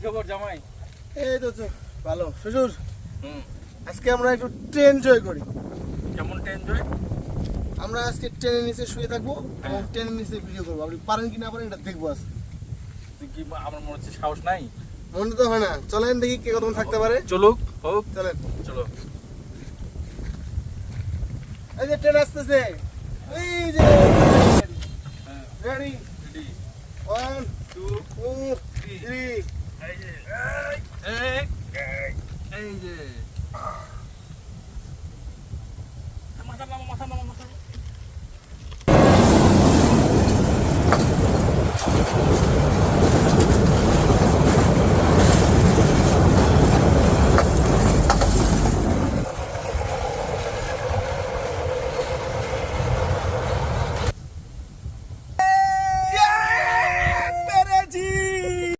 খবর জামাই? এই তো ভালো শ্বশুর। আজকে আমরা একটু ট্রেন এনজয় করি। কেমন এনজয়? আমরা আজকে ট্রেনের নিচে শুয়ে থাকবো এবং ট্রেনের নিচে ভিডিও করবো। আপনি পারেন কি না পারেন এটা দেখবো আজকে। তুই কি আমার মনে হচ্ছে সাহস নাই? মনে তো হয় না। চলেন দেখি কে কতক্ষণ থাকতে পারে। চলুক হোক, চলেন চলো। এই যে ট্রেন আসতেছে, এই যে রেডি 1 2